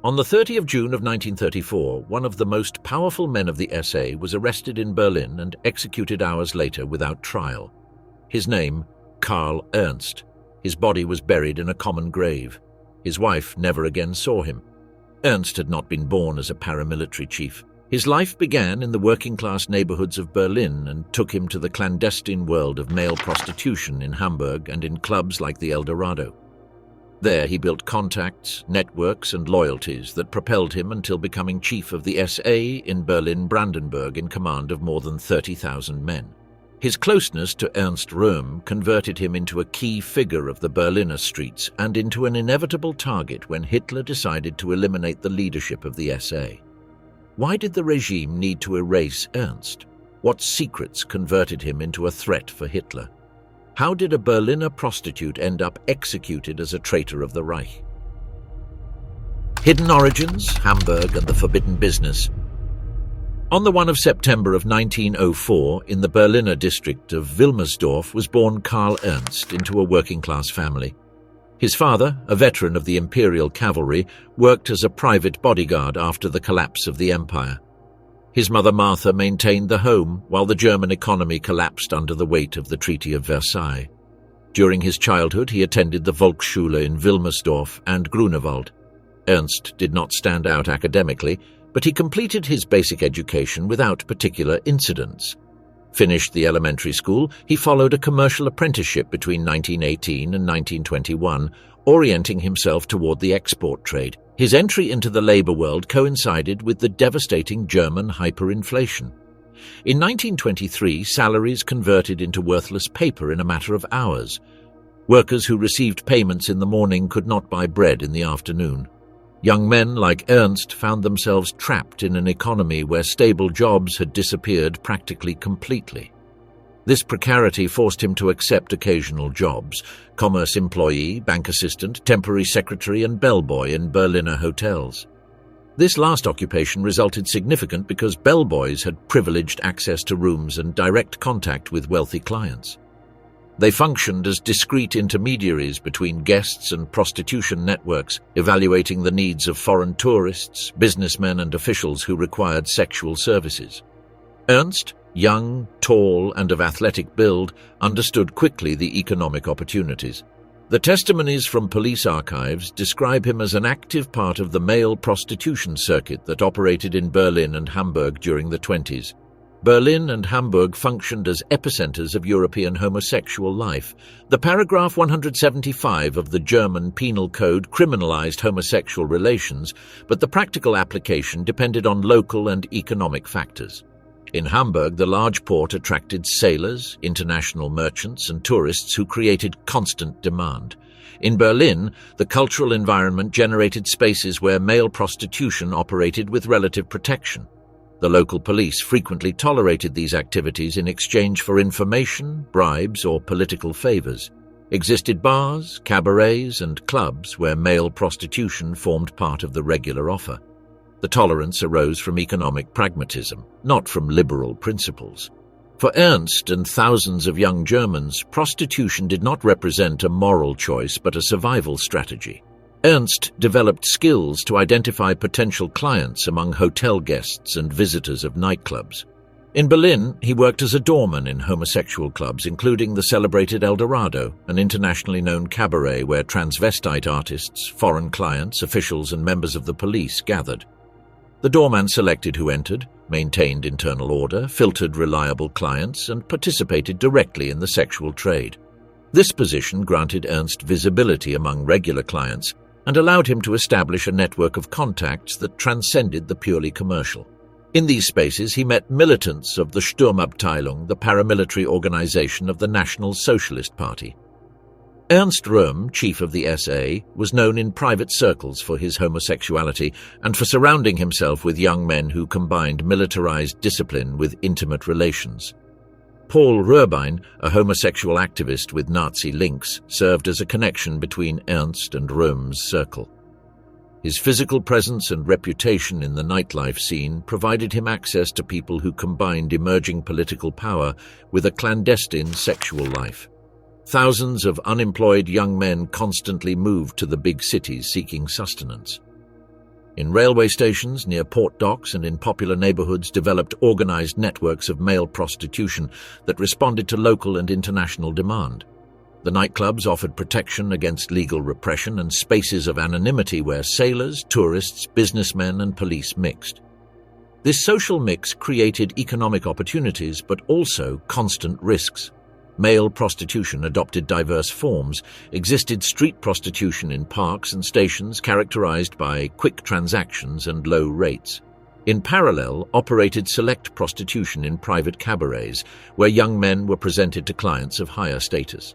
On the 30th of June of 1934, one of the most powerful men of the SA was arrested in Berlin and executed hours later without trial. His name, Karl Ernst. His body was buried in a common grave. His wife never again saw him. Ernst had not been born as a paramilitary chief. His life began in the working-class neighborhoods of Berlin and took him to the clandestine world of male prostitution in Hamburg and in clubs like the Eldorado. There he built contacts, networks, and loyalties that propelled him until becoming chief of the SA in Berlin-Brandenburg in command of more than 30,000 men. His closeness to Ernst Röhm converted him into a key figure of the Berliner streets and into an inevitable target when Hitler decided to eliminate the leadership of the SA. Why did the regime need to erase Ernst? What secrets converted him into a threat for Hitler? How did a Berliner prostitute end up executed as a traitor of the Reich? Hidden origins, Hamburg and the forbidden business. On the 1 of September of 1904, in the Berliner district of Wilmersdorf, was born Karl Ernst into a working-class family. His father, a veteran of the Imperial Cavalry, worked as a private bodyguard after the collapse of the Empire. His mother Martha maintained the home while the German economy collapsed under the weight of the Treaty of Versailles. During his childhood, he attended the Volksschule in Wilmersdorf and Grunewald. Ernst did not stand out academically, but he completed his basic education without particular incidents. Finished the elementary school, he followed a commercial apprenticeship between 1918 and 1921, orienting himself toward the export trade. His entry into the labor world coincided with the devastating German hyperinflation. In 1923, salaries converted into worthless paper in a matter of hours. Workers who received payments in the morning could not buy bread in the afternoon. Young men like Ernst found themselves trapped in an economy where stable jobs had disappeared practically completely. This precarity forced him to accept occasional jobs: commerce employee, bank assistant, temporary secretary, and bellboy in Berliner hotels. This last occupation resulted significant because bellboys had privileged access to rooms and direct contact with wealthy clients. They functioned as discreet intermediaries between guests and prostitution networks, evaluating the needs of foreign tourists, businessmen, and officials who required sexual services. Ernst, young, tall, and of athletic build, understood quickly the economic opportunities. The testimonies from police archives describe him as an active part of the male prostitution circuit that operated in Berlin and Hamburg during the 1920s. Berlin and Hamburg functioned as epicenters of European homosexual life. The paragraph 175 of the German Penal Code criminalized homosexual relations, but the practical application depended on local and economic factors. In Hamburg, the large port attracted sailors, international merchants, and tourists who created constant demand. In Berlin, the cultural environment generated spaces where male prostitution operated with relative protection. The local police frequently tolerated these activities in exchange for information, bribes, or political favors. Existed bars, cabarets, and clubs where male prostitution formed part of the regular offer. The tolerance arose from economic pragmatism, not from liberal principles. For Ernst and thousands of young Germans, prostitution did not represent a moral choice but a survival strategy. Ernst developed skills to identify potential clients among hotel guests and visitors of nightclubs. In Berlin, he worked as a doorman in homosexual clubs, including the celebrated Eldorado, an internationally known cabaret where transvestite artists, foreign clients, officials, and members of the police gathered. The doorman selected who entered, maintained internal order, filtered reliable clients, and participated directly in the sexual trade. This position granted Ernst visibility among regular clients and allowed him to establish a network of contacts that transcended the purely commercial. In these spaces, he met militants of the Sturmabteilung, the paramilitary organization of the National Socialist Party. Ernst Röhm, chief of the SA, was known in private circles for his homosexuality and for surrounding himself with young men who combined militarized discipline with intimate relations. Paul Röhrbein, a homosexual activist with Nazi links, served as a connection between Ernst and Röhm's circle. His physical presence and reputation in the nightlife scene provided him access to people who combined emerging political power with a clandestine sexual life. Thousands of unemployed young men constantly moved to the big cities seeking sustenance. In railway stations, near port docks, and in popular neighborhoods developed organized networks of male prostitution that responded to local and international demand. The nightclubs offered protection against legal repression and spaces of anonymity where sailors, tourists, businessmen, and police mixed. This social mix created economic opportunities but also constant risks. Male prostitution adopted diverse forms. Existed street prostitution in parks and stations characterized by quick transactions and low rates. In parallel, operated select prostitution in private cabarets, where young men were presented to clients of higher status.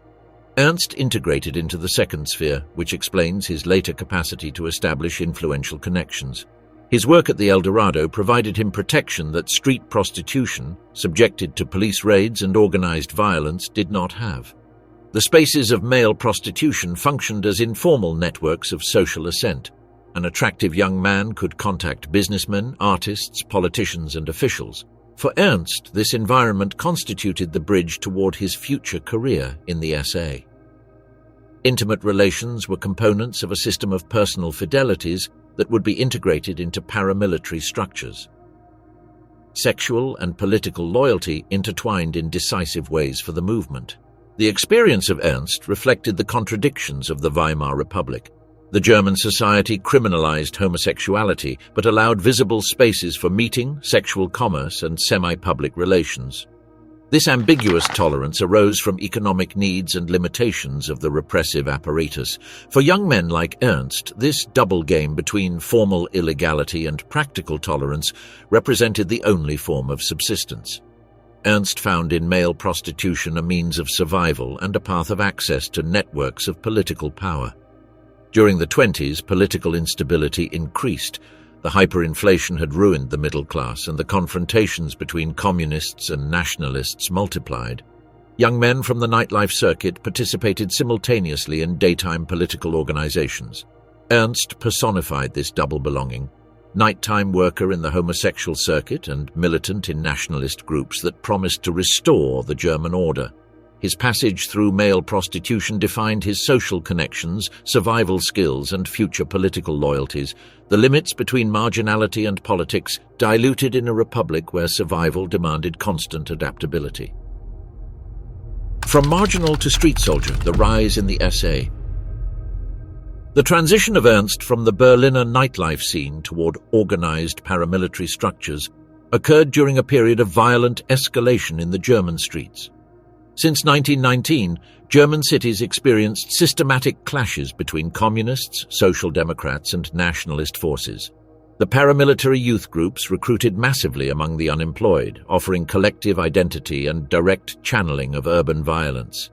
Ernst integrated into the second sphere, which explains his later capacity to establish influential connections. His work at the Eldorado provided him protection that street prostitution, subjected to police raids and organized violence, did not have. The spaces of male prostitution functioned as informal networks of social ascent. An attractive young man could contact businessmen, artists, politicians, and officials. For Ernst, this environment constituted the bridge toward his future career in the SA. Intimate relations were components of a system of personal fidelities that would be integrated into paramilitary structures. Sexual and political loyalty intertwined in decisive ways for the movement. The experience of Ernst reflected the contradictions of the Weimar Republic. The German society criminalized homosexuality but allowed visible spaces for meeting, sexual commerce, and semi-public relations. This ambiguous tolerance arose from economic needs and limitations of the repressive apparatus. For young men like Ernst, this double game between formal illegality and practical tolerance represented the only form of subsistence. Ernst found in male prostitution a means of survival and a path of access to networks of political power. During the 1920s, political instability increased. The hyperinflation had ruined the middle class, and the confrontations between communists and nationalists multiplied. Young men from the nightlife circuit participated simultaneously in daytime political organizations. Ernst personified this double belonging, nighttime worker in the homosexual circuit and militant in nationalist groups that promised to restore the German order. His passage through male prostitution defined his social connections, survival skills, and future political loyalties. The limits between marginality and politics diluted in a republic where survival demanded constant adaptability. From marginal to street soldier, the rise in the SA. The transition of Ernst from the Berliner nightlife scene toward organized paramilitary structures occurred during a period of violent escalation in the German streets. Since 1919, German cities experienced systematic clashes between communists, social democrats, and nationalist forces. The paramilitary youth groups recruited massively among the unemployed, offering collective identity and direct channeling of urban violence.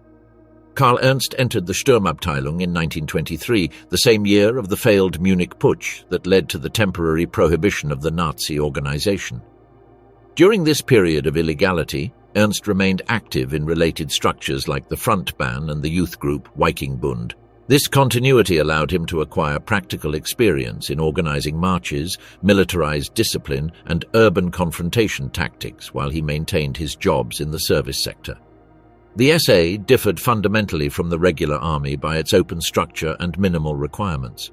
Karl Ernst entered the Sturmabteilung in 1923, the same year of the failed Munich Putsch that led to the temporary prohibition of the Nazi organization. During this period of illegality, Ernst remained active in related structures like the Frontbahn and the youth group Wikingbund. This continuity allowed him to acquire practical experience in organizing marches, militarized discipline, and urban confrontation tactics while he maintained his jobs in the service sector. The SA differed fundamentally from the regular army by its open structure and minimal requirements.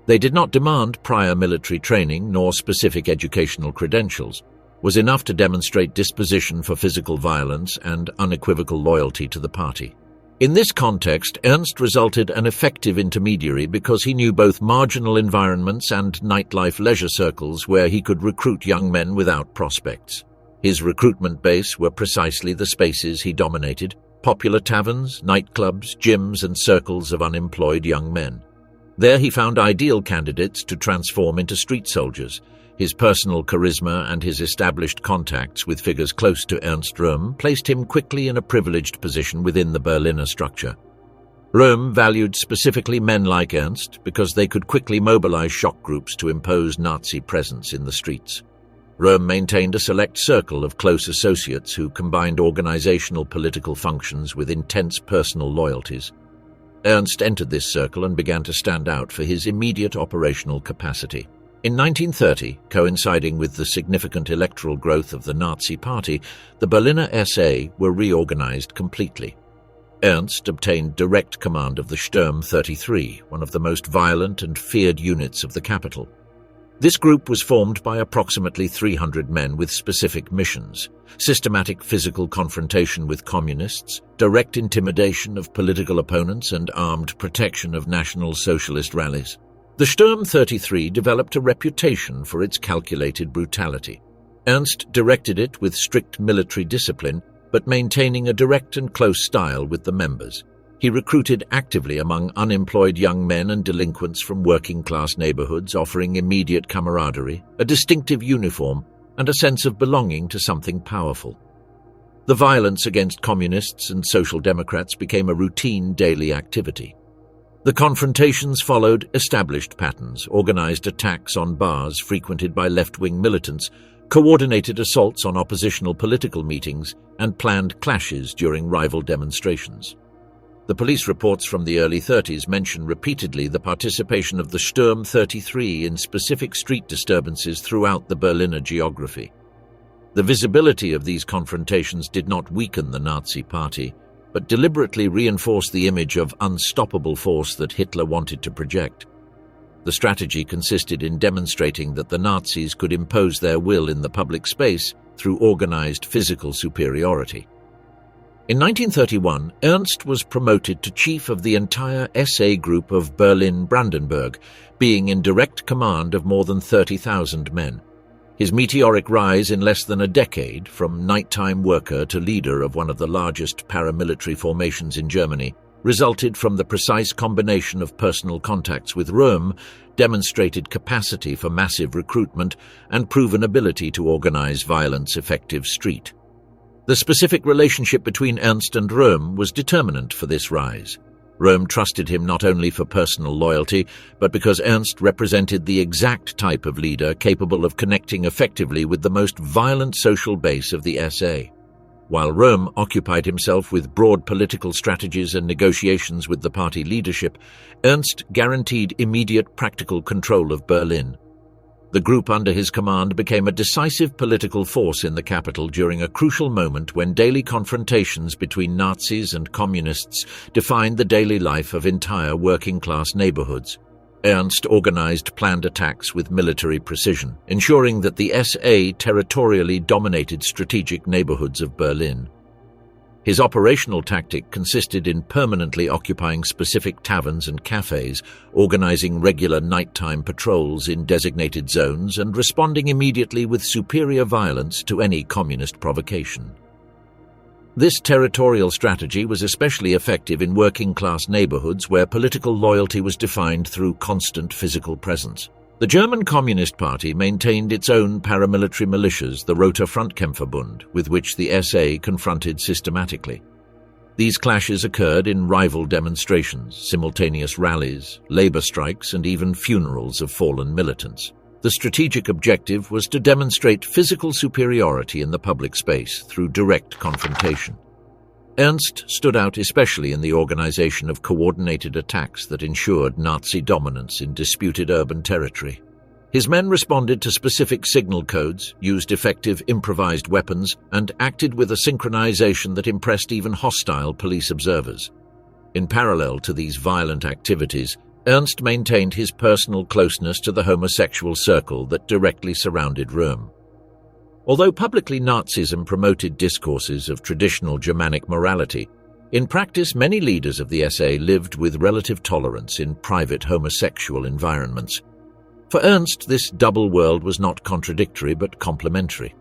They did not demand prior military training nor specific educational credentials. Was enough to demonstrate disposition for physical violence and unequivocal loyalty to the party. In this context, Ernst resulted an effective intermediary because he knew both marginal environments and nightlife leisure circles where he could recruit young men without prospects. His recruitment base were precisely the spaces he dominated: popular taverns, nightclubs, gyms, and circles of unemployed young men. There he found ideal candidates to transform into street soldiers. His personal charisma and his established contacts with figures close to Ernst Röhm placed him quickly in a privileged position within the Berliner structure. Röhm valued specifically men like Ernst because they could quickly mobilize shock groups to impose Nazi presence in the streets. Röhm maintained a select circle of close associates who combined organizational political functions with intense personal loyalties. Ernst entered this circle and began to stand out for his immediate operational capacity. In 1930, coinciding with the significant electoral growth of the Nazi Party, the Berliner SA were reorganized completely. Ernst obtained direct command of the Sturm 33, one of the most violent and feared units of the capital. This group was formed by approximately 300 men with specific missions: systematic physical confrontation with communists, direct intimidation of political opponents, and armed protection of National Socialist rallies. The Sturm 33 developed a reputation for its calculated brutality. Ernst directed it with strict military discipline, but maintaining a direct and close style with the members. He recruited actively among unemployed young men and delinquents from working-class neighborhoods, offering immediate camaraderie, a distinctive uniform, and a sense of belonging to something powerful. The violence against communists and social democrats became a routine daily activity. The confrontations followed established patterns: organized attacks on bars frequented by left-wing militants, coordinated assaults on oppositional political meetings, and planned clashes during rival demonstrations. The police reports from the early 30s mention repeatedly the participation of the Sturm 33 in specific street disturbances throughout the Berliner geography. The visibility of these confrontations did not weaken the Nazi Party, but deliberately reinforced the image of unstoppable force that Hitler wanted to project. The strategy consisted in demonstrating that the Nazis could impose their will in the public space through organized physical superiority. In 1931, Ernst was promoted to chief of the entire SA group of Berlin-Brandenburg, being in direct command of more than 30,000 men. His meteoric rise in less than a decade, from nighttime worker to leader of one of the largest paramilitary formations in Germany, resulted from the precise combination of personal contacts with Röhm, demonstrated capacity for massive recruitment, and proven ability to organize violence-effective street. The specific relationship between Ernst and Röhm was determinant for this rise. Röhm trusted him not only for personal loyalty, but because Ernst represented the exact type of leader capable of connecting effectively with the most violent social base of the SA. While Röhm occupied himself with broad political strategies and negotiations with the party leadership, Ernst guaranteed immediate practical control of Berlin. The group under his command became a decisive political force in the capital during a crucial moment when daily confrontations between Nazis and communists defined the daily life of entire working-class neighborhoods. Ernst organized planned attacks with military precision, ensuring that the SA territorially dominated strategic neighborhoods of Berlin. His operational tactic consisted in permanently occupying specific taverns and cafes, organizing regular nighttime patrols in designated zones, and responding immediately with superior violence to any communist provocation. This territorial strategy was especially effective in working-class neighborhoods where political loyalty was defined through constant physical presence. The German Communist Party maintained its own paramilitary militias, the Roter Frontkämpferbund, with which the SA confronted systematically. These clashes occurred in rival demonstrations, simultaneous rallies, labor strikes, and even funerals of fallen militants. The strategic objective was to demonstrate physical superiority in the public space through direct confrontation. Ernst stood out especially in the organization of coordinated attacks that ensured Nazi dominance in disputed urban territory. His men responded to specific signal codes, used effective improvised weapons, and acted with a synchronization that impressed even hostile police observers. In parallel to these violent activities, Ernst maintained his personal closeness to the homosexual circle that directly surrounded Röhm. Although publicly Nazism promoted discourses of traditional Germanic morality, in practice many leaders of the SA lived with relative tolerance in private homosexual environments. For Ernst, this double world was not contradictory but complementary.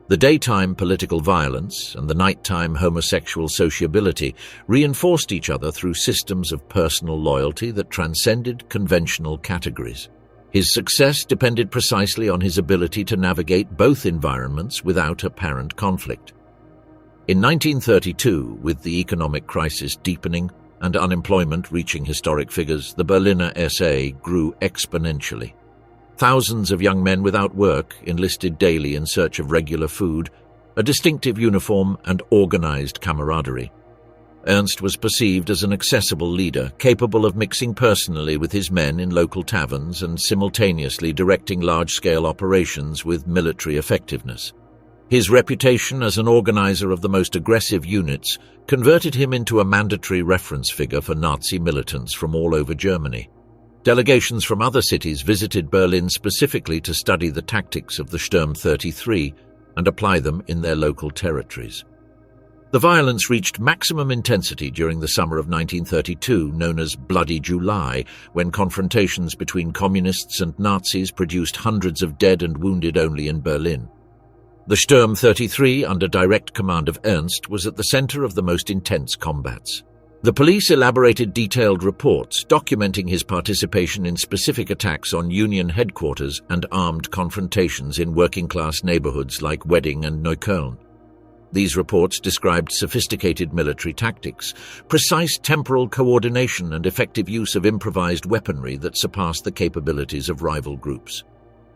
The daytime political violence and the nighttime homosexual sociability reinforced each other through systems of personal loyalty that transcended conventional categories. His success depended precisely on his ability to navigate both environments without apparent conflict. In 1932, with the economic crisis deepening and unemployment reaching historic figures, the Berliner SA grew exponentially. Thousands of young men without work enlisted daily in search of regular food, a distinctive uniform, and organized camaraderie. Ernst was perceived as an accessible leader, capable of mixing personally with his men in local taverns and simultaneously directing large-scale operations with military effectiveness. His reputation as an organizer of the most aggressive units converted him into a mandatory reference figure for Nazi militants from all over Germany. Delegations from other cities visited Berlin specifically to study the tactics of the Sturm 33 and apply them in their local territories. The violence reached maximum intensity during the summer of 1932, known as Bloody July, when confrontations between communists and Nazis produced hundreds of dead and wounded only in Berlin. The Sturm 33, under direct command of Ernst, was at the center of the most intense combats. The police elaborated detailed reports documenting his participation in specific attacks on Union headquarters and armed confrontations in working-class neighborhoods like Wedding and Neukölln. These reports described sophisticated military tactics, precise temporal coordination and effective use of improvised weaponry that surpassed the capabilities of rival groups.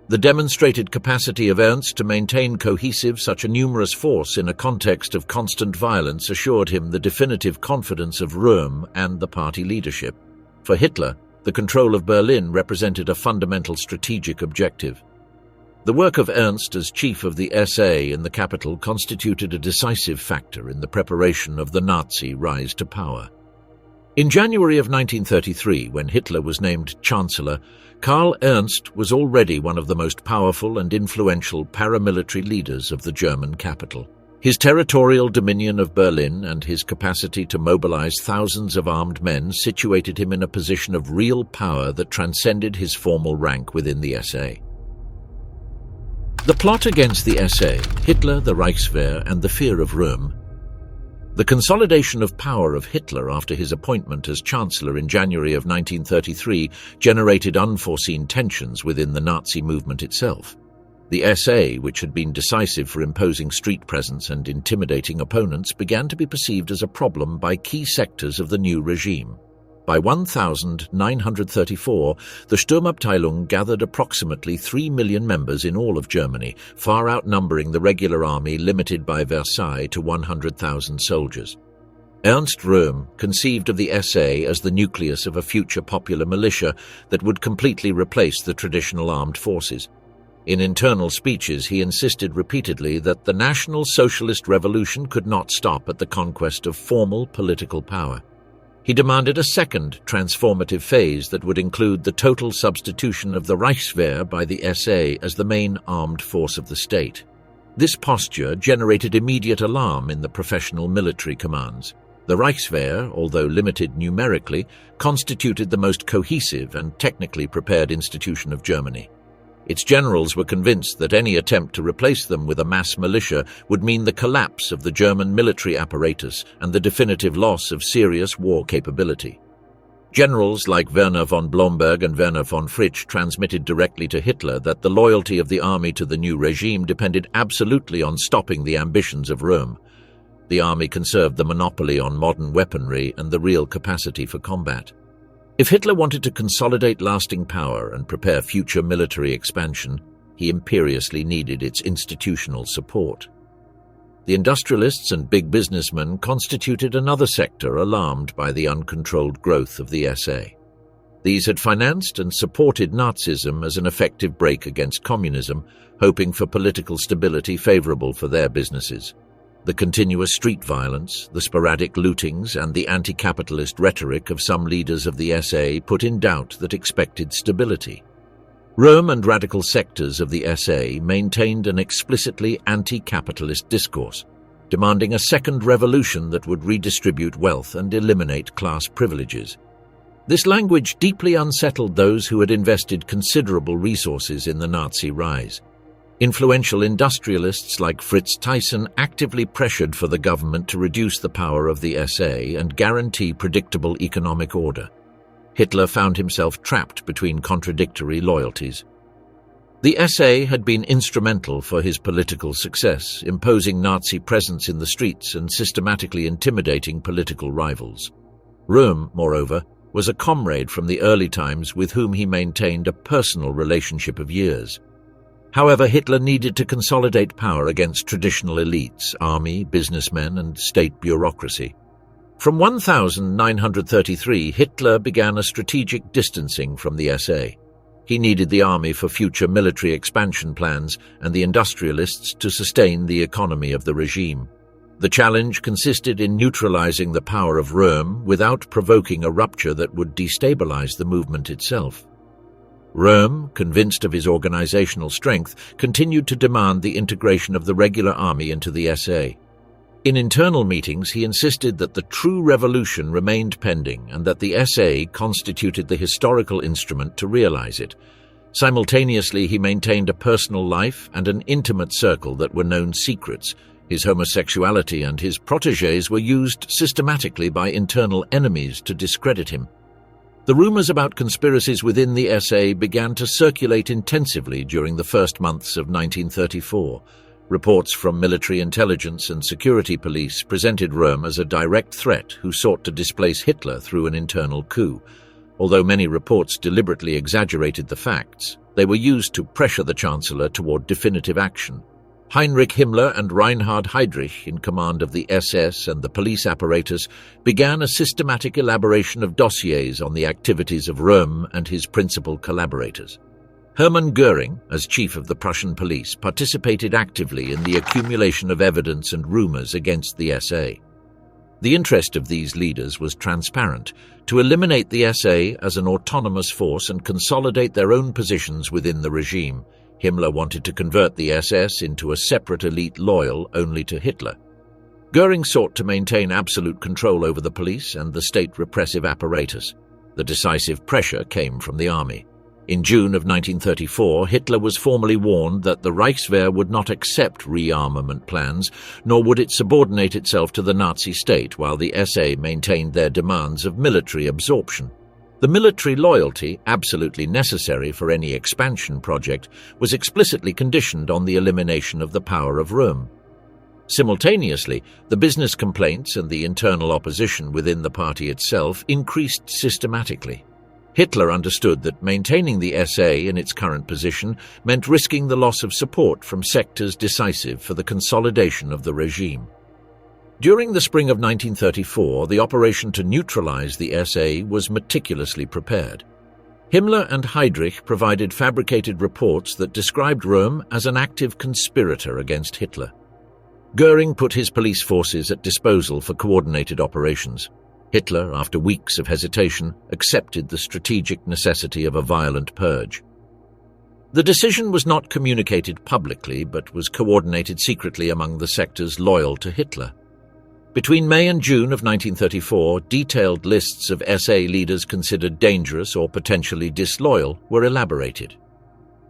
The demonstrated capacity of Ernst to maintain such a numerous force in a context of constant violence assured him the definitive confidence of Röhm and the party leadership. For Hitler, the control of Berlin represented a fundamental strategic objective. The work of Ernst as chief of the SA in the capital constituted a decisive factor in the preparation of the Nazi rise to power. In January of 1933, when Hitler was named Chancellor, Karl Ernst was already one of the most powerful and influential paramilitary leaders of the German capital. His territorial dominion of Berlin and his capacity to mobilize thousands of armed men situated him in a position of real power that transcended his formal rank within the SA. The plot against the SA, Hitler, the Reichswehr, and the fear of Röhm. The consolidation of power of Hitler after his appointment as Chancellor in January of 1933 generated unforeseen tensions within the Nazi movement itself. The SA, which had been decisive for imposing street presence and intimidating opponents, began to be perceived as a problem by key sectors of the new regime. By 1934, the Sturmabteilung gathered approximately 3 million members in all of Germany, far outnumbering the regular army limited by Versailles to 100,000 soldiers. Ernst Röhm conceived of the SA as the nucleus of a future popular militia that would completely replace the traditional armed forces. In internal speeches, he insisted repeatedly that the National Socialist Revolution could not stop at the conquest of formal political power. He demanded a second transformative phase that would include the total substitution of the Reichswehr by the SA as the main armed force of the state. This posture generated immediate alarm in the professional military commands. The Reichswehr, although limited numerically, constituted the most cohesive and technically prepared institution of Germany. Its generals were convinced that any attempt to replace them with a mass militia would mean the collapse of the German military apparatus and the definitive loss of serious war capability. Generals like Werner von Blomberg and Werner von Fritsch transmitted directly to Hitler that the loyalty of the army to the new regime depended absolutely on stopping the ambitions of Röhm. The army conserved the monopoly on modern weaponry and the real capacity for combat. If Hitler wanted to consolidate lasting power and prepare future military expansion, he imperiously needed its institutional support. The industrialists and big businessmen constituted another sector alarmed by the uncontrolled growth of the SA. These had financed and supported Nazism as an effective break against communism, hoping for political stability favorable for their businesses. The continuous street violence, the sporadic lootings, and the anti-capitalist rhetoric of some leaders of the SA put in doubt that expected stability. Röhm and radical sectors of the SA maintained an explicitly anti-capitalist discourse, demanding a second revolution that would redistribute wealth and eliminate class privileges. This language deeply unsettled those who had invested considerable resources in the Nazi rise. Influential industrialists like Fritz Thyssen actively pressured for the government to reduce the power of the SA and guarantee predictable economic order. Hitler found himself trapped between contradictory loyalties. The SA had been instrumental for his political success, imposing Nazi presence in the streets and systematically intimidating political rivals. Röhm, moreover, was a comrade from the early times with whom he maintained a personal relationship of years. However, Hitler needed to consolidate power against traditional elites, army, businessmen, and state bureaucracy. From 1933, Hitler began a strategic distancing from the SA. He needed the army for future military expansion plans and the industrialists to sustain the economy of the regime. The challenge consisted in neutralizing the power of Röhm without provoking a rupture that would destabilize the movement itself. Röhm, convinced of his organizational strength, continued to demand the integration of the regular army into the SA. In internal meetings, he insisted that the true revolution remained pending and that the SA constituted the historical instrument to realize it. Simultaneously, he maintained a personal life and an intimate circle that were known secrets. His homosexuality and his protégés were used systematically by internal enemies to discredit him. The rumors about conspiracies within the SA began to circulate intensively during the first months of 1934. Reports from military intelligence and security police presented Röhm as a direct threat who sought to displace Hitler through an internal coup. Although many reports deliberately exaggerated the facts, they were used to pressure the Chancellor toward definitive action. Heinrich Himmler and Reinhard Heydrich, in command of the SS and the police apparatus, began a systematic elaboration of dossiers on the activities of Röhm and his principal collaborators. Hermann Göring, as chief of the Prussian police, participated actively in the accumulation of evidence and rumors against the SA. The interest of these leaders was transparent: to eliminate the SA as an autonomous force and consolidate their own positions within the regime. Himmler wanted to convert the SS into a separate elite loyal only to Hitler. Göring sought to maintain absolute control over the police and the state repressive apparatus. The decisive pressure came from the army. In June of 1934, Hitler was formally warned that the Reichswehr would not accept rearmament plans, nor would it subordinate itself to the Nazi state while the SA maintained their demands of military absorption. The military loyalty, absolutely necessary for any expansion project, was explicitly conditioned on the elimination of the power of Röhm. Simultaneously, the business complaints and the internal opposition within the party itself increased systematically. Hitler understood that maintaining the SA in its current position meant risking the loss of support from sectors decisive for the consolidation of the regime. During the spring of 1934, the operation to neutralize the SA was meticulously prepared. Himmler and Heydrich provided fabricated reports that described Röhm as an active conspirator against Hitler. Göring put his police forces at disposal for coordinated operations. Hitler, after weeks of hesitation, accepted the strategic necessity of a violent purge. The decision was not communicated publicly, but was coordinated secretly among the sectors loyal to Hitler. Between May and June of 1934, detailed lists of SA leaders considered dangerous or potentially disloyal were elaborated.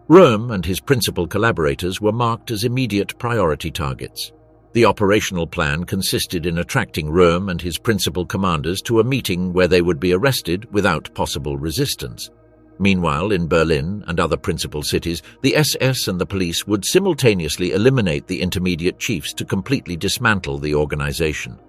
Röhm and his principal collaborators were marked as immediate priority targets. The operational plan consisted in attracting Röhm and his principal commanders to a meeting where they would be arrested without possible resistance. Meanwhile, in Berlin and other principal cities, the SS and the police would simultaneously eliminate the intermediate chiefs to completely dismantle the organization.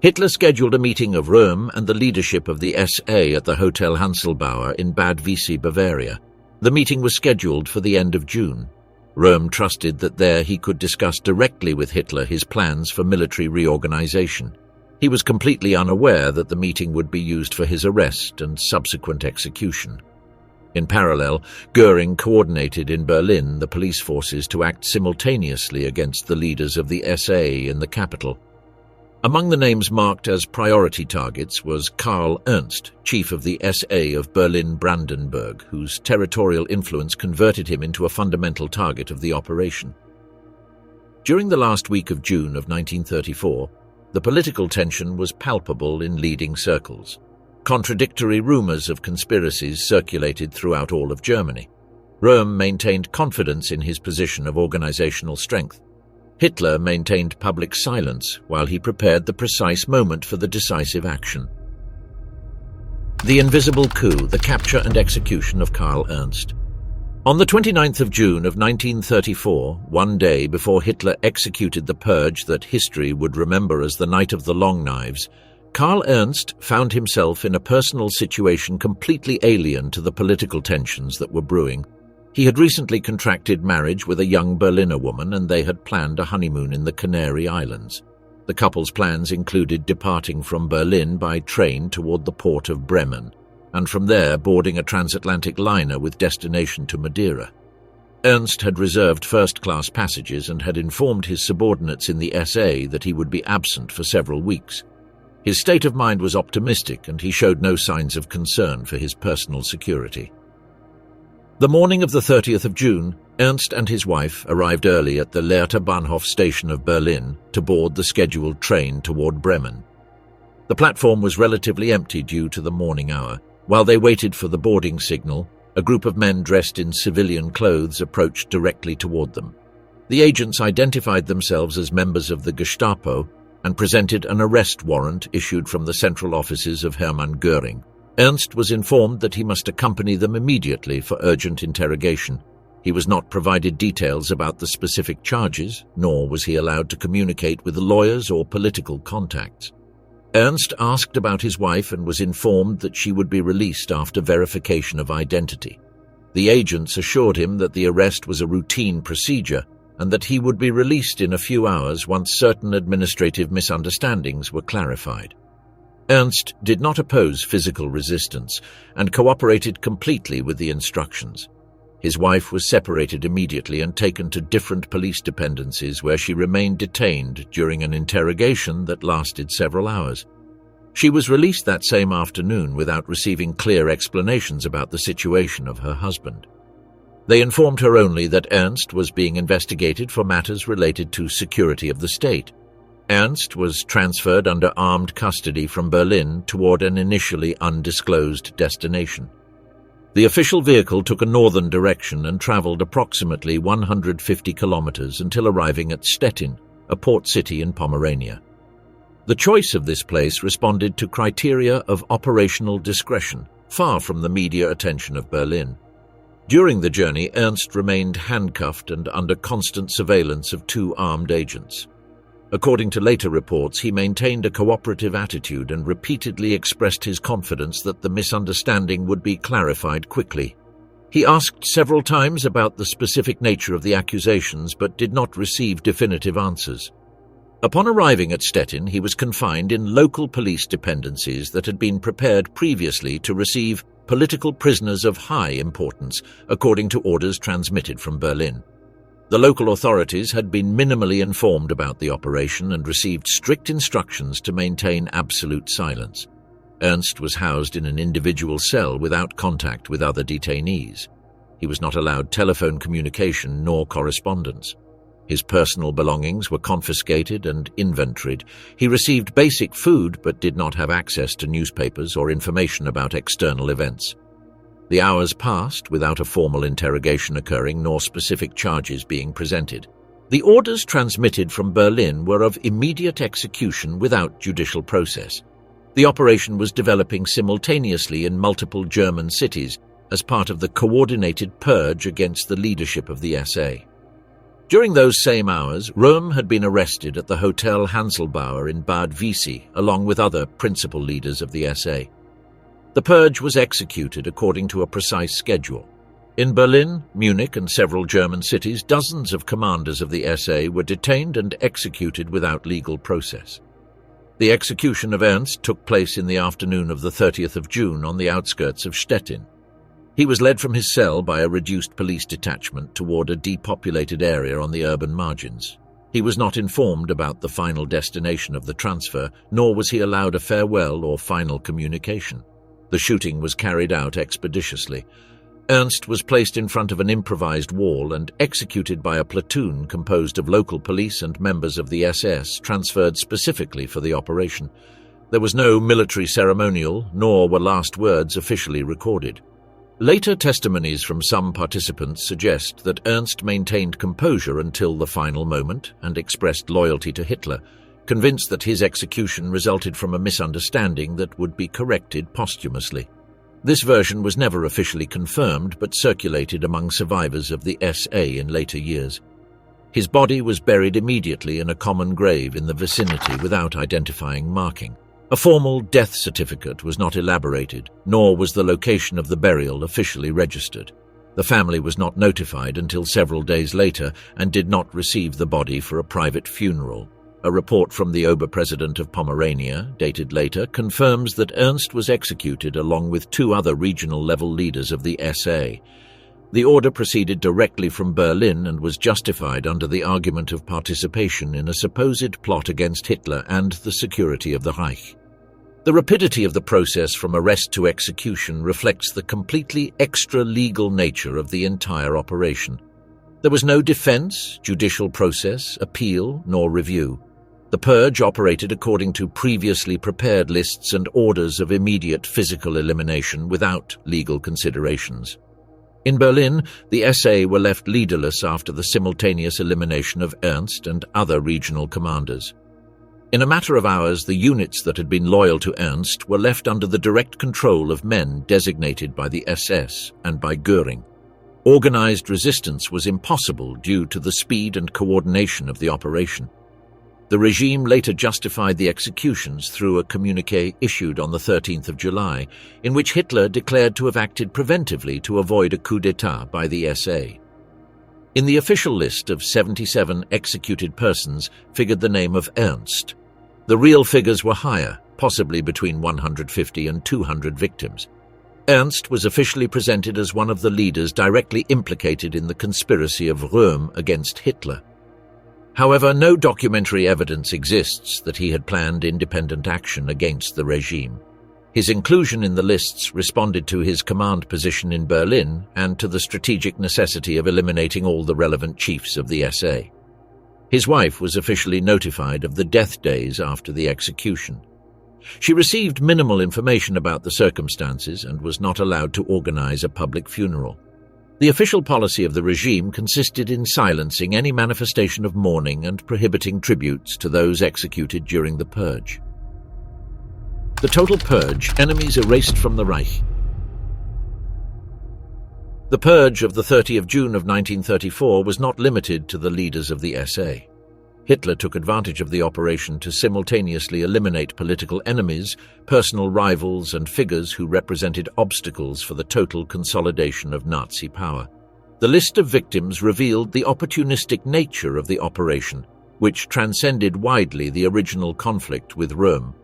Hitler scheduled a meeting of Röhm and the leadership of the SA at the Hotel Hanselbauer in Bad Wiessee, Bavaria. The meeting was scheduled for the end of June. Röhm trusted that there he could discuss directly with Hitler his plans for military reorganization. He was completely unaware that the meeting would be used for his arrest and subsequent execution. In parallel, Göring coordinated in Berlin the police forces to act simultaneously against the leaders of the SA in the capital. Among the names marked as priority targets was Karl Ernst, chief of the SA of Berlin-Brandenburg, whose territorial influence converted him into a fundamental target of the operation. During the last week of June of 1934, the political tension was palpable in leading circles. Contradictory rumors of conspiracies circulated throughout all of Germany. Röhm maintained confidence in his position of organizational strength. Hitler maintained public silence while he prepared the precise moment for the decisive action. The invisible coup, the capture and execution of Karl Ernst. On the 29th of June of 1934, one day before Hitler executed the purge that history would remember as the Night of the Long Knives, Karl Ernst found himself in a personal situation completely alien to the political tensions that were brewing. He had recently contracted marriage with a young Berliner woman, and they had planned a honeymoon in the Canary Islands. The couple's plans included departing from Berlin by train toward the port of Bremen, and from there boarding a transatlantic liner with destination to Madeira. Ernst had reserved first-class passages and had informed his subordinates in the SA that he would be absent for several weeks. His state of mind was optimistic, and he showed no signs of concern for his personal security. The morning of the 30th of June, Ernst and his wife arrived early at the Lehrter Bahnhof station of Berlin to board the scheduled train toward Bremen. The platform was relatively empty due to the morning hour. While they waited for the boarding signal, a group of men dressed in civilian clothes approached directly toward them. The agents identified themselves as members of the Gestapo and presented an arrest warrant issued from the central offices of Hermann Göring. Ernst was informed that he must accompany them immediately for urgent interrogation. He was not provided details about the specific charges, nor was he allowed to communicate with lawyers or political contacts. Ernst asked about his wife and was informed that she would be released after verification of identity. The agents assured him that the arrest was a routine procedure and that he would be released in a few hours once certain administrative misunderstandings were clarified. Ernst did not oppose physical resistance and cooperated completely with the instructions. His wife was separated immediately and taken to different police dependencies where she remained detained during an interrogation that lasted several hours. She was released that same afternoon without receiving clear explanations about the situation of her husband. They informed her only that Ernst was being investigated for matters related to security of the state. Ernst was transferred under armed custody from Berlin toward an initially undisclosed destination. The official vehicle took a northern direction and traveled approximately 150 kilometers until arriving at Stettin, a port city in Pomerania. The choice of this place responded to criteria of operational discretion, far from the media attention of Berlin. During the journey, Ernst remained handcuffed and under constant surveillance of two armed agents. According to later reports, he maintained a cooperative attitude and repeatedly expressed his confidence that the misunderstanding would be clarified quickly. He asked several times about the specific nature of the accusations but did not receive definitive answers. Upon arriving at Stettin, he was confined in local police dependencies that had been prepared previously to receive political prisoners of high importance, according to orders transmitted from Berlin. The local authorities had been minimally informed about the operation and received strict instructions to maintain absolute silence. Ernst was housed in an individual cell without contact with other detainees. He was not allowed telephone communication nor correspondence. His personal belongings were confiscated and inventoried. He received basic food but did not have access to newspapers or information about external events. The hours passed without a formal interrogation occurring nor specific charges being presented. The orders transmitted from Berlin were of immediate execution without judicial process. The operation was developing simultaneously in multiple German cities as part of the coordinated purge against the leadership of the SA. During those same hours, Röhm had been arrested at the Hotel Hanselbauer in Bad Wiessee, along with other principal leaders of the SA. The purge was executed according to a precise schedule. In Berlin, Munich, and several German cities, dozens of commanders of the SA were detained and executed without legal process. The execution of Ernst took place in the afternoon of the 30th of June on the outskirts of Stettin. He was led from his cell by a reduced police detachment toward a depopulated area on the urban margins. He was not informed about the final destination of the transfer, nor was he allowed a farewell or final communication. The shooting was carried out expeditiously. Ernst was placed in front of an improvised wall and executed by a platoon composed of local police and members of the SS transferred specifically for the operation. There was no military ceremonial, nor were last words officially recorded. Later testimonies from some participants suggest that Ernst maintained composure until the final moment and expressed loyalty to Hitler, convinced that his execution resulted from a misunderstanding that would be corrected posthumously. This version was never officially confirmed but circulated among survivors of the SA in later years. His body was buried immediately in a common grave in the vicinity without identifying marking. A formal death certificate was not elaborated, nor was the location of the burial officially registered. The family was not notified until several days later and did not receive the body for a private funeral. A report from the Oberpresident of Pomerania, dated later, confirms that Ernst was executed along with two other regional-level leaders of the SA. The order proceeded directly from Berlin and was justified under the argument of participation in a supposed plot against Hitler and the security of the Reich. The rapidity of the process from arrest to execution reflects the completely extra-legal nature of the entire operation. There was no defense, judicial process, appeal, nor review. The purge operated according to previously prepared lists and orders of immediate physical elimination without legal considerations. In Berlin, the SA were left leaderless after the simultaneous elimination of Ernst and other regional commanders. In a matter of hours, the units that had been loyal to Ernst were left under the direct control of men designated by the SS and by Göring. Organized resistance was impossible due to the speed and coordination of the operation. The regime later justified the executions through a communiqué issued on the 13th of July, in which Hitler declared to have acted preventively to avoid a coup d'état by the SA. In the official list of 77 executed persons figured the name of Ernst. The real figures were higher, possibly between 150 and 200 victims. Ernst was officially presented as one of the leaders directly implicated in the conspiracy of Röhm against Hitler. However, no documentary evidence exists that he had planned independent action against the regime. His inclusion in the lists responded to his command position in Berlin and to the strategic necessity of eliminating all the relevant chiefs of the SA. His wife was officially notified of the death days after the execution. She received minimal information about the circumstances and was not allowed to organize a public funeral. The official policy of the regime consisted in silencing any manifestation of mourning and prohibiting tributes to those executed during the purge. The total purge, enemies erased from the Reich. The purge of the 30th of June of 1934 was not limited to the leaders of the SA. Hitler took advantage of the operation to simultaneously eliminate political enemies, personal rivals, and figures who represented obstacles for the total consolidation of Nazi power. The list of victims revealed the opportunistic nature of the operation, which transcended widely the original conflict with Röhm.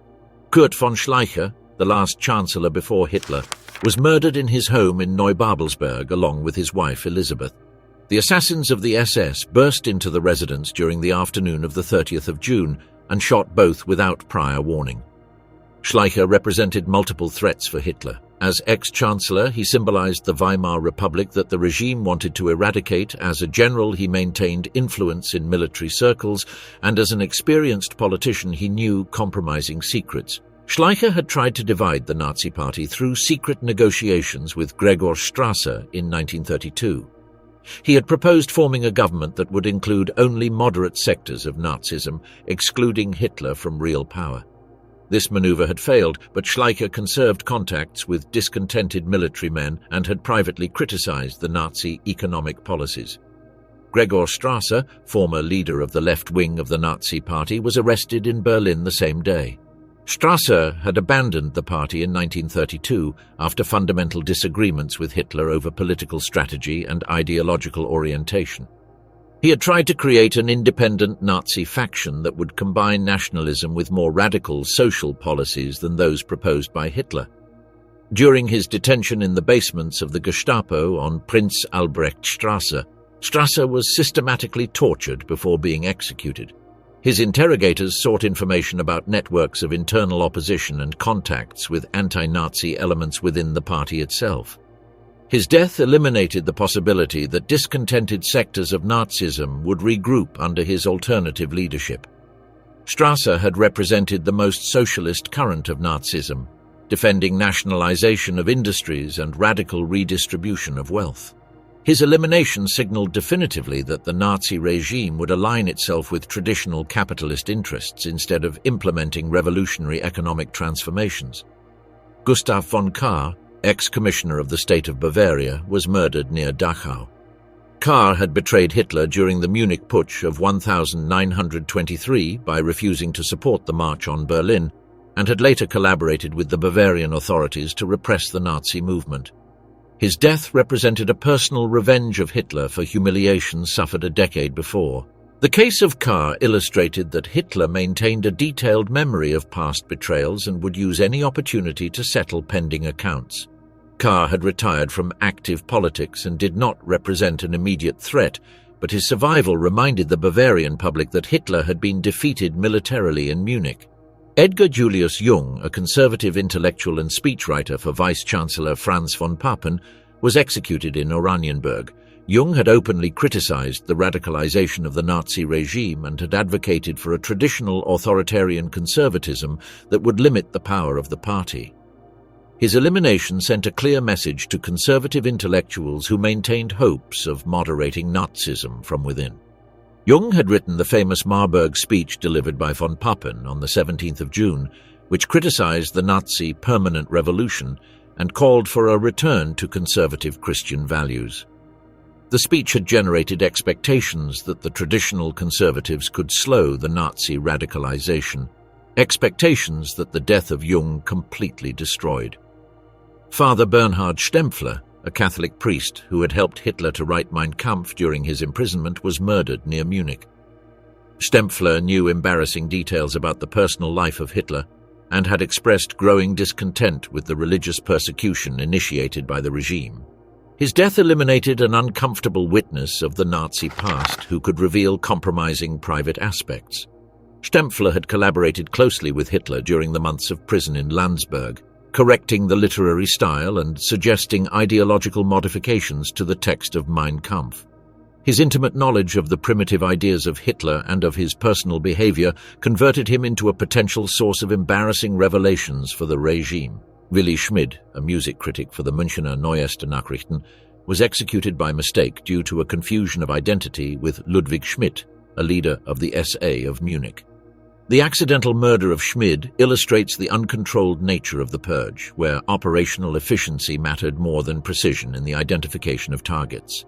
Kurt von Schleicher, the last chancellor before Hitler, was murdered in his home in Neubabelsberg along with his wife Elisabeth. The assassins of the SS burst into the residence during the afternoon of the 30th of June and shot both without prior warning. Schleicher represented multiple threats for Hitler. As ex-chancellor, he symbolized the Weimar Republic that the regime wanted to eradicate. As a general, he maintained influence in military circles, and as an experienced politician, he knew compromising secrets. Schleicher had tried to divide the Nazi Party through secret negotiations with Gregor Strasser in 1932. He had proposed forming a government that would include only moderate sectors of Nazism, excluding Hitler from real power. This maneuver had failed, but Schleicher conserved contacts with discontented military men and had privately criticized the Nazi economic policies. Gregor Strasser, former leader of the left wing of the Nazi Party, was arrested in Berlin the same day. Strasser had abandoned the party in 1932 after fundamental disagreements with Hitler over political strategy and ideological orientation. He had tried to create an independent Nazi faction that would combine nationalism with more radical social policies than those proposed by Hitler. During his detention in the basements of the Gestapo on Prinz Albrechtstrasse, Strasser was systematically tortured before being executed. His interrogators sought information about networks of internal opposition and contacts with anti-Nazi elements within the party itself. His death eliminated the possibility that discontented sectors of Nazism would regroup under his alternative leadership. Strasser had represented the most socialist current of Nazism, defending nationalization of industries and radical redistribution of wealth. His elimination signaled definitively that the Nazi regime would align itself with traditional capitalist interests instead of implementing revolutionary economic transformations. Gustav von Kahr, ex-commissioner of the state of Bavaria, was murdered near Dachau. Kahr had betrayed Hitler during the Munich Putsch of 1923 by refusing to support the March on Berlin, and had later collaborated with the Bavarian authorities to repress the Nazi movement. His death represented a personal revenge of Hitler for humiliations suffered a decade before. The case of Kahr illustrated that Hitler maintained a detailed memory of past betrayals and would use any opportunity to settle pending accounts. Karl had retired from active politics and did not represent an immediate threat, but his survival reminded the Bavarian public that Hitler had been defeated militarily in Munich. Edgar Julius Jung, a conservative intellectual and speechwriter for Vice-Chancellor Franz von Papen, was executed in Oranienburg. Jung had openly criticized the radicalization of the Nazi regime and had advocated for a traditional authoritarian conservatism that would limit the power of the party. His elimination sent a clear message to conservative intellectuals who maintained hopes of moderating Nazism from within. Jung had written the famous Marburg speech delivered by von Papen on the 17th of June, which criticized the Nazi permanent revolution and called for a return to conservative Christian values. The speech had generated expectations that the traditional conservatives could slow the Nazi radicalization, expectations that the death of Jung completely destroyed. Father Bernhard Stempfler, a Catholic priest who had helped Hitler to write Mein Kampf during his imprisonment, was murdered near Munich. Stempfler knew embarrassing details about the personal life of Hitler and had expressed growing discontent with the religious persecution initiated by the regime. His death eliminated an uncomfortable witness of the Nazi past who could reveal compromising private aspects. Stempfler had collaborated closely with Hitler during the months of prison in Landsberg, correcting the literary style and suggesting ideological modifications to the text of Mein Kampf. His intimate knowledge of the primitive ideas of Hitler and of his personal behavior converted him into a potential source of embarrassing revelations for the regime. Willy Schmid, a music critic for the Münchner Neueste Nachrichten, was executed by mistake due to a confusion of identity with Ludwig Schmidt, a leader of the SA of Munich. The accidental murder of Schmid illustrates the uncontrolled nature of the purge, where operational efficiency mattered more than precision in the identification of targets.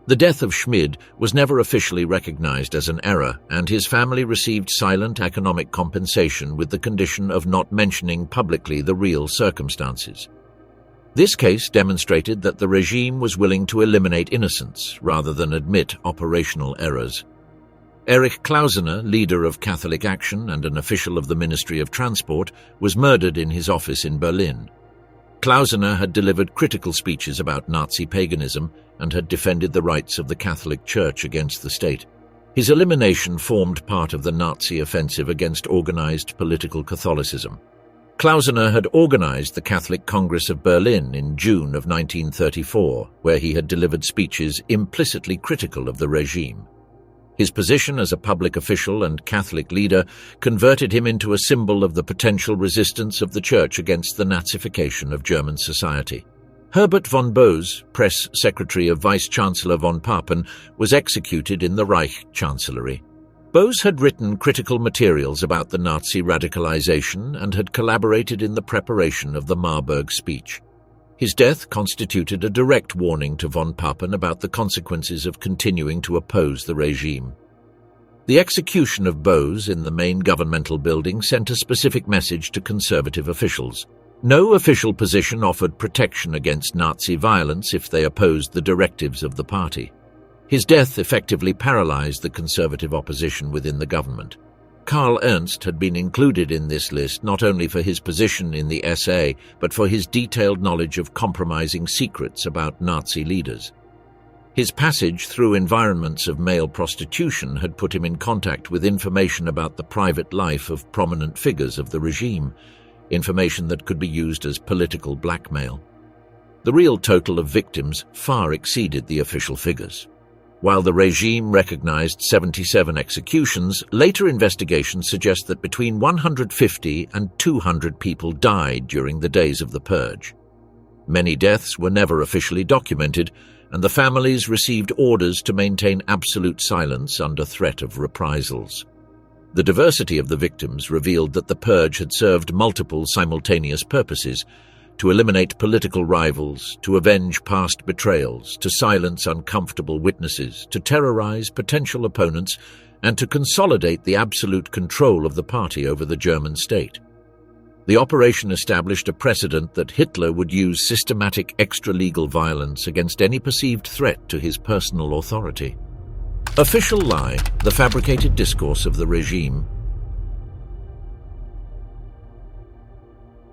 The death of Schmid was never officially recognized as an error, and his family received silent economic compensation with the condition of not mentioning publicly the real circumstances. This case demonstrated that the regime was willing to eliminate innocence rather than admit operational errors. Erich Klausener, leader of Catholic Action and an official of the Ministry of Transport, was murdered in his office in Berlin. Klausener had delivered critical speeches about Nazi paganism and had defended the rights of the Catholic Church against the state. His elimination formed part of the Nazi offensive against organized political Catholicism. Klausener had organized the Catholic Congress of Berlin in June of 1934, where he had delivered speeches implicitly critical of the regime. His position as a public official and Catholic leader converted him into a symbol of the potential resistance of the Church against the Nazification of German society. Herbert von Bose, press secretary of Vice-Chancellor von Papen, was executed in the Reich chancellery. Bose had written critical materials about the Nazi radicalization and had collaborated in the preparation of the Marburg speech. His death constituted a direct warning to von Papen about the consequences of continuing to oppose the regime. The execution of Bose in the main governmental building sent a specific message to conservative officials. No official position offered protection against Nazi violence if they opposed the directives of the party. His death effectively paralyzed the conservative opposition within the government. Karl Ernst had been included in this list not only for his position in the SA, but for his detailed knowledge of compromising secrets about Nazi leaders. His passage through environments of male prostitution had put him in contact with information about the private life of prominent figures of the regime, information that could be used as political blackmail. The real total of victims far exceeded the official figures. While the regime recognized 77 executions, later investigations suggest that between 150 and 200 people died during the days of the purge. Many deaths were never officially documented, and the families received orders to maintain absolute silence under threat of reprisals. The diversity of the victims revealed that the purge had served multiple simultaneous purposes: to eliminate political rivals, to avenge past betrayals, to silence uncomfortable witnesses, to terrorize potential opponents, and to consolidate the absolute control of the party over the German state. The operation established a precedent that Hitler would use systematic extra-legal violence against any perceived threat to his personal authority. Official lie, the fabricated discourse of the regime.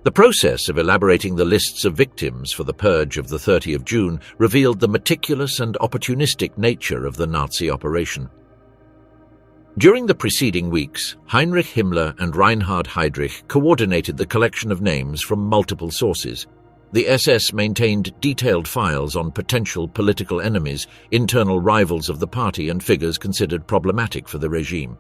The process of elaborating the lists of victims for the purge of the 30th of June revealed the meticulous and opportunistic nature of the Nazi operation. During the preceding weeks, Heinrich Himmler and Reinhard Heydrich coordinated the collection of names from multiple sources. The SS maintained detailed files on potential political enemies, internal rivals of the party, and figures considered problematic for the regime.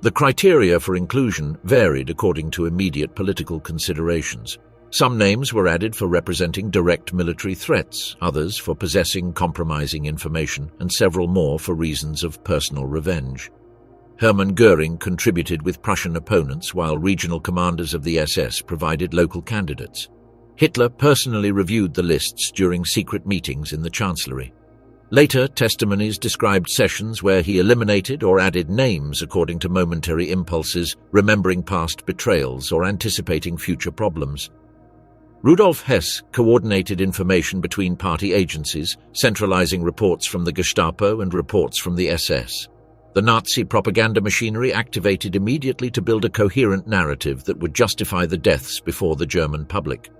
The criteria for inclusion varied according to immediate political considerations. Some names were added for representing direct military threats, others for possessing compromising information, and several more for reasons of personal revenge. Hermann Göring contributed with Prussian opponents, while regional commanders of the SS provided local candidates. Hitler personally reviewed the lists during secret meetings in the Chancellery. Later, testimonies described sessions where he eliminated or added names according to momentary impulses, remembering past betrayals or anticipating future problems. Rudolf Hess coordinated information between party agencies, centralizing reports from the Gestapo and reports from the SS. The Nazi propaganda machinery activated immediately to build a coherent narrative that would justify the deaths before the German public.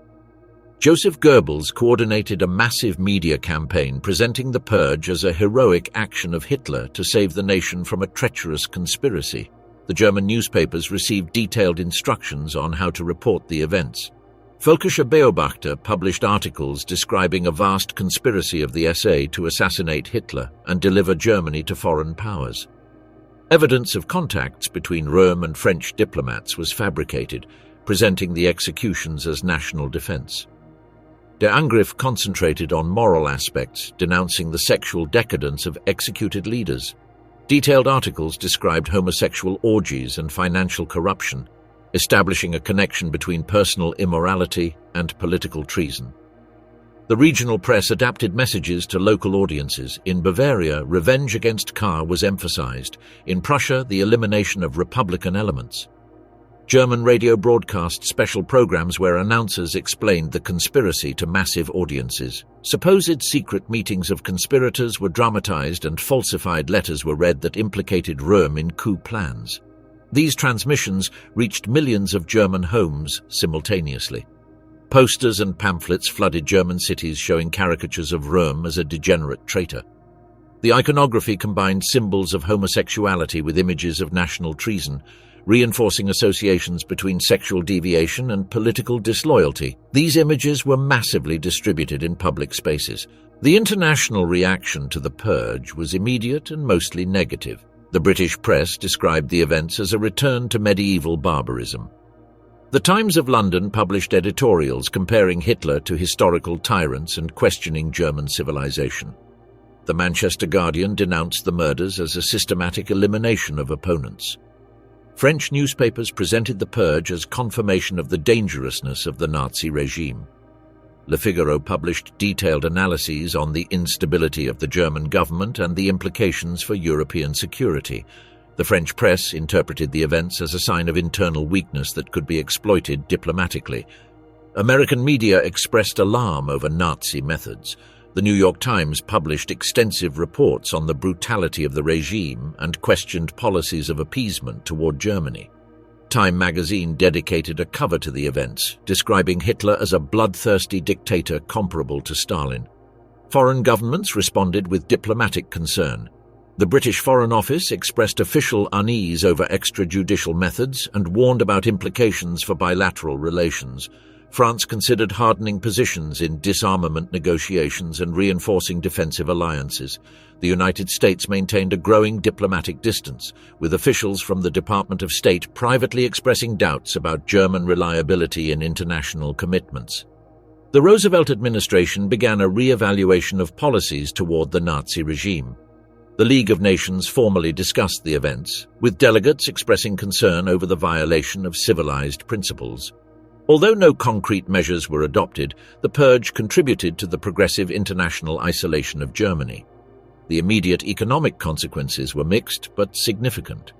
Joseph Goebbels coordinated a massive media campaign presenting the purge as a heroic action of Hitler to save the nation from a treacherous conspiracy. The German newspapers received detailed instructions on how to report the events. Völkischer Beobachter published articles describing a vast conspiracy of the SA to assassinate Hitler and deliver Germany to foreign powers. Evidence of contacts between Röhm and French diplomats was fabricated, presenting the executions as national defense. Der Angriff concentrated on moral aspects, denouncing the sexual decadence of executed leaders. Detailed articles described homosexual orgies and financial corruption, establishing a connection between personal immorality and political treason. The regional press adapted messages to local audiences. In Bavaria, revenge against Kahr was emphasized. In Prussia, the elimination of Republican elements. German radio broadcast special programs where announcers explained the conspiracy to massive audiences. Supposed secret meetings of conspirators were dramatized and falsified letters were read that implicated Röhm in coup plans. These transmissions reached millions of German homes simultaneously. Posters and pamphlets flooded German cities showing caricatures of Röhm as a degenerate traitor. The iconography combined symbols of homosexuality with images of national treason, reinforcing associations between sexual deviation and political disloyalty. These images were massively distributed in public spaces. The international reaction to the purge was immediate and mostly negative. The British press described the events as a return to medieval barbarism. The Times of London published editorials comparing Hitler to historical tyrants and questioning German civilization. The Manchester Guardian denounced the murders as a systematic elimination of opponents. French newspapers presented the purge as confirmation of the dangerousness of the Nazi regime. Le Figaro published detailed analyses on the instability of the German government and the implications for European security. The French press interpreted the events as a sign of internal weakness that could be exploited diplomatically. American media expressed alarm over Nazi methods. The New York Times published extensive reports on the brutality of the regime and questioned policies of appeasement toward Germany. Time magazine dedicated a cover to the events, describing Hitler as a bloodthirsty dictator comparable to Stalin. Foreign governments responded with diplomatic concern. The British Foreign Office expressed official unease over extrajudicial methods and warned about implications for bilateral relations. France considered hardening positions in disarmament negotiations and reinforcing defensive alliances. The United States maintained a growing diplomatic distance, with officials from the Department of State privately expressing doubts about German reliability in international commitments. The Roosevelt administration began a re-evaluation of policies toward the Nazi regime. The League of Nations formally discussed the events, with delegates expressing concern over the violation of civilized principles. Although no concrete measures were adopted, the purge contributed to the progressive international isolation of Germany. The immediate economic consequences were mixed but significant.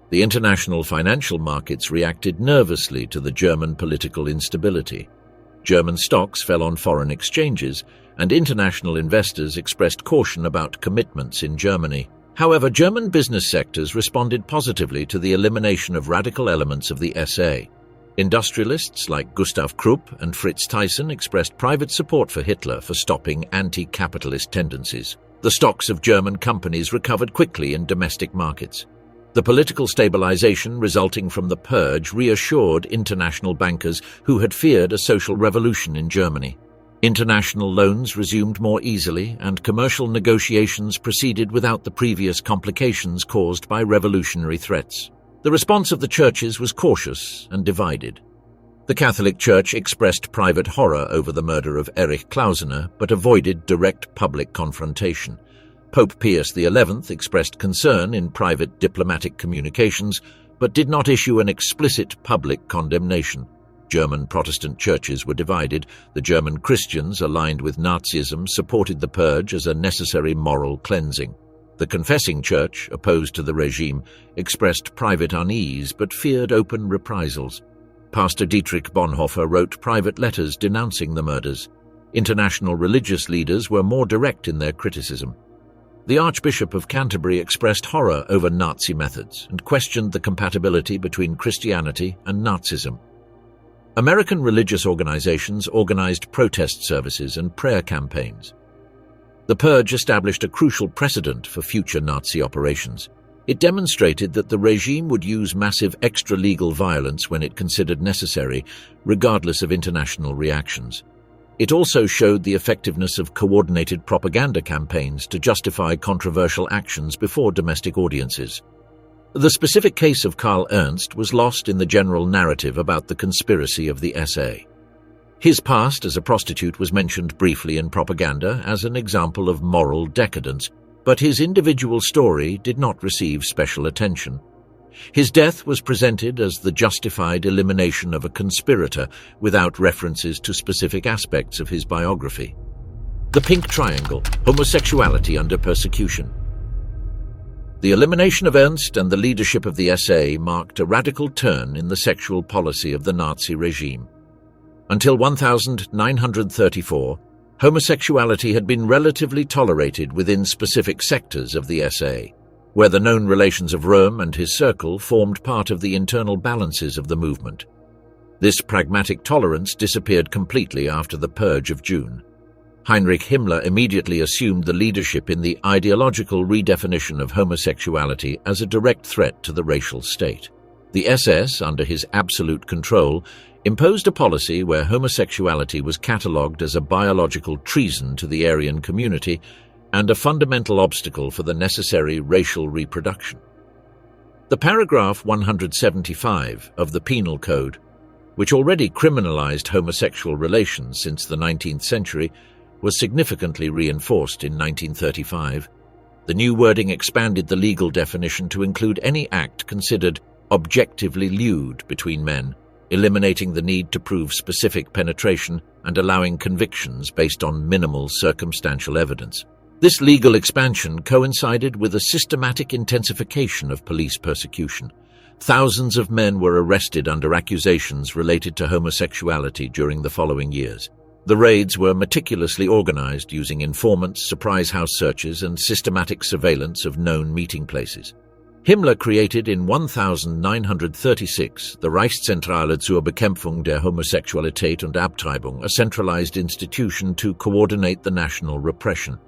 The international financial markets reacted nervously to the German political instability. German stocks fell on foreign exchanges, and international investors expressed caution about commitments in Germany. However, German business sectors responded positively to the elimination of radical elements of the SA. Industrialists like Gustav Krupp and Fritz Thyssen expressed private support for Hitler for stopping anti-capitalist tendencies. The stocks of German companies recovered quickly in domestic markets. The political stabilization resulting from the purge reassured international bankers who had feared a social revolution in Germany. International loans resumed more easily, and commercial negotiations proceeded without the previous complications caused by revolutionary threats. The response of the churches was cautious and divided. The Catholic Church expressed private horror over the murder of Erich Klausener, but avoided direct public confrontation. Pope Pius XI expressed concern in private diplomatic communications, but did not issue an explicit public condemnation. German Protestant churches were divided. The German Christians, aligned with Nazism, supported the purge as a necessary moral cleansing. The confessing church, opposed to the regime, expressed private unease but feared open reprisals. Pastor Dietrich Bonhoeffer wrote private letters denouncing the murders. International religious leaders were more direct in their criticism. The Archbishop of Canterbury expressed horror over Nazi methods and questioned the compatibility between Christianity and Nazism. American religious organizations organized protest services and prayer campaigns. The purge established a crucial precedent for future Nazi operations. It demonstrated that the regime would use massive extra-legal violence when it considered necessary, regardless of international reactions. It also showed the effectiveness of coordinated propaganda campaigns to justify controversial actions before domestic audiences. The specific case of Karl Ernst was lost in the general narrative about the conspiracy of the SA. His past as a prostitute was mentioned briefly in propaganda as an example of moral decadence, but his individual story did not receive special attention. His death was presented as the justified elimination of a conspirator without references to specific aspects of his biography. The Pink Triangle: Homosexuality under Persecution. The elimination of Ernst and the leadership of the SA marked a radical turn in the sexual policy of the Nazi regime. Until 1934, homosexuality had been relatively tolerated within specific sectors of the SA, where the known relations of Röhm and his circle formed part of the internal balances of the movement. This pragmatic tolerance disappeared completely after the purge of June. Heinrich Himmler immediately assumed the leadership in the ideological redefinition of homosexuality as a direct threat to the racial state. The SS, under his absolute control, imposed a policy where homosexuality was catalogued as a biological treason to the Aryan community and a fundamental obstacle for the necessary racial reproduction. The paragraph 175 of the Penal Code, which already criminalized homosexual relations since the 19th century, was significantly reinforced in 1935. The new wording expanded the legal definition to include any act considered objectively lewd between men, eliminating the need to prove specific penetration and allowing convictions based on minimal circumstantial evidence. This legal expansion coincided with a systematic intensification of police persecution. Thousands of men were arrested under accusations related to homosexuality during the following years. The raids were meticulously organized using informants, surprise house searches, and systematic surveillance of known meeting places. Himmler created in 1936 the Reichszentrale zur Bekämpfung der Homosexualität und Abtreibung, a centralized institution to coordinate the national repression.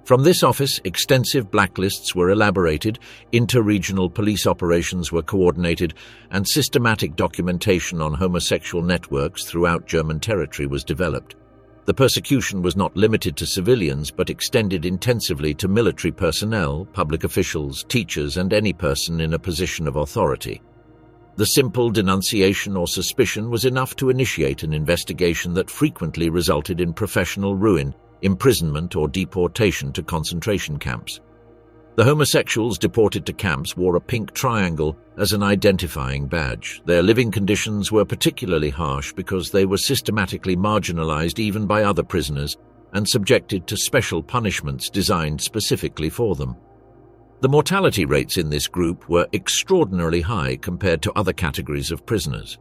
From this office, extensive blacklists were elaborated, inter-regional police operations were coordinated, and systematic documentation on homosexual networks throughout German territory was developed. The persecution was not limited to civilians, but extended intensively to military personnel, public officials, teachers, and any person in a position of authority. The simple denunciation or suspicion was enough to initiate an investigation that frequently resulted in professional ruin, imprisonment, or deportation to concentration camps. The homosexuals deported to camps wore a pink triangle as an identifying badge. Their living conditions were particularly harsh because they were systematically marginalized even by other prisoners and subjected to special punishments designed specifically for them. The mortality rates in this group were extraordinarily high compared to other categories of prisoners.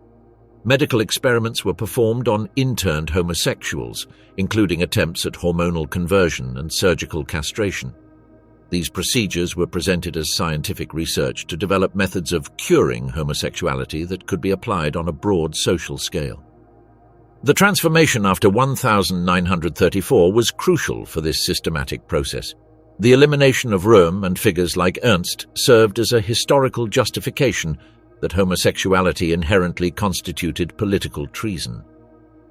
Medical experiments were performed on interned homosexuals, including attempts at hormonal conversion and surgical castration. These procedures were presented as scientific research to develop methods of curing homosexuality that could be applied on a broad social scale. The transformation after 1934 was crucial for this systematic process. The elimination of Röhm and figures like Ernst served as a historical justification that homosexuality inherently constituted political treason.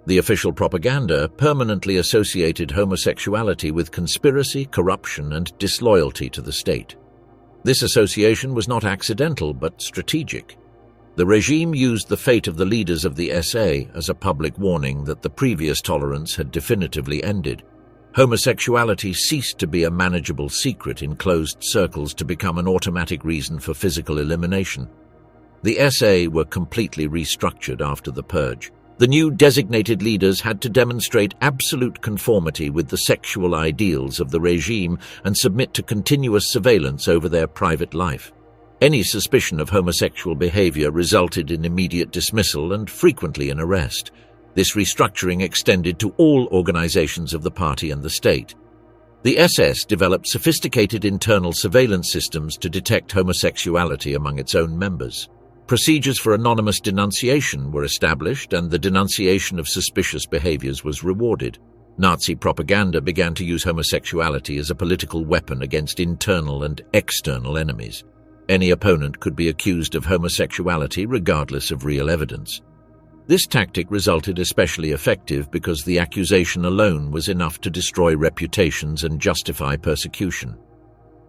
The official propaganda permanently associated homosexuality with conspiracy, corruption, and disloyalty to the state. This association was not accidental but strategic. The regime used the fate of the leaders of the SA as a public warning that the previous tolerance had definitively ended. Homosexuality ceased to be a manageable secret in closed circles to become an automatic reason for physical elimination. The SA were completely restructured after the purge. The new designated leaders had to demonstrate absolute conformity with the sexual ideals of the regime and submit to continuous surveillance over their private life. Any suspicion of homosexual behavior resulted in immediate dismissal and frequently an arrest. This restructuring extended to all organizations of the party and the state. The SS developed sophisticated internal surveillance systems to detect homosexuality among its own members. Procedures for anonymous denunciation were established, and the denunciation of suspicious behaviors was rewarded. Nazi propaganda began to use homosexuality as a political weapon against internal and external enemies. Any opponent could be accused of homosexuality regardless of real evidence. This tactic resulted especially effective because the accusation alone was enough to destroy reputations and justify persecution.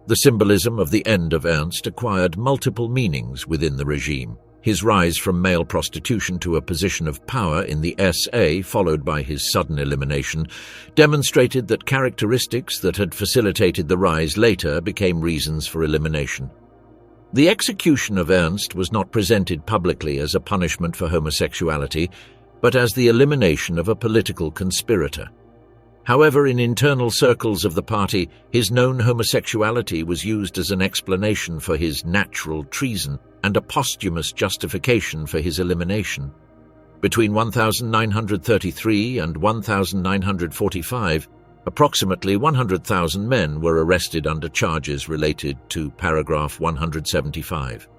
The symbolism of the end of Ernst acquired multiple meanings within the regime. His rise from male prostitution to a position of power in the SA, followed by his sudden elimination, demonstrated that characteristics that had facilitated the rise later became reasons for elimination. The execution of Ernst was not presented publicly as a punishment for homosexuality, but as the elimination of a political conspirator. However, in internal circles of the party, his known homosexuality was used as an explanation for his natural treason and a posthumous justification for his elimination. Between 1933 and 1945, approximately 100,000 men were arrested under charges related to paragraph 175.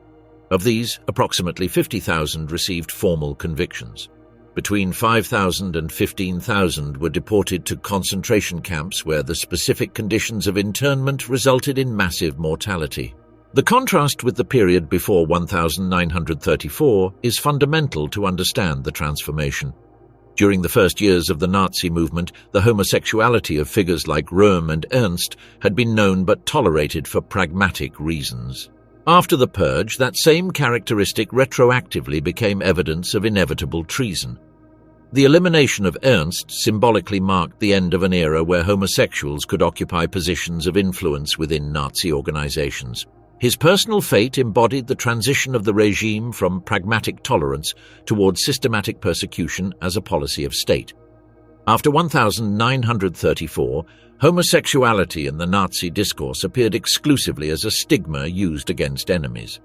Of these, approximately 50,000 received formal convictions. Between 5,000 and 15,000 were deported to concentration camps where the specific conditions of internment resulted in massive mortality. The contrast with the period before 1934 is fundamental to understand the transformation. During the first years of the Nazi movement, the homosexuality of figures like Röhm and Ernst had been known but tolerated for pragmatic reasons. After the purge, that same characteristic retroactively became evidence of inevitable treason. The elimination of Ernst symbolically marked the end of an era where homosexuals could occupy positions of influence within Nazi organizations. His personal fate embodied the transition of the regime from pragmatic tolerance towards systematic persecution as a policy of state. After 1934, homosexuality in the Nazi discourse appeared exclusively as a stigma used against enemies.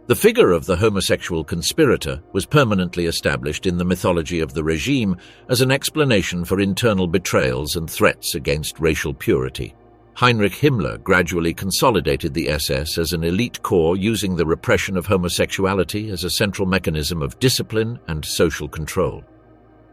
The figure of the homosexual conspirator was permanently established in the mythology of the regime as an explanation for internal betrayals and threats against racial purity. Heinrich Himmler gradually consolidated the SS as an elite corps using the repression of homosexuality as a central mechanism of discipline and social control.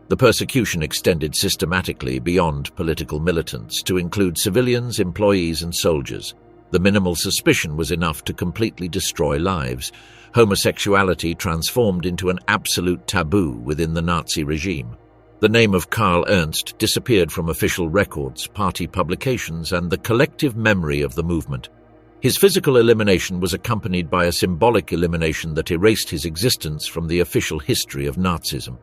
The persecution extended systematically beyond political militants to include civilians, employees, and soldiers. The minimal suspicion was enough to completely destroy lives. Homosexuality transformed into an absolute taboo within the Nazi regime. The name of Karl Ernst disappeared from official records, party publications, and the collective memory of the movement. His physical elimination was accompanied by a symbolic elimination that erased his existence from the official history of Nazism.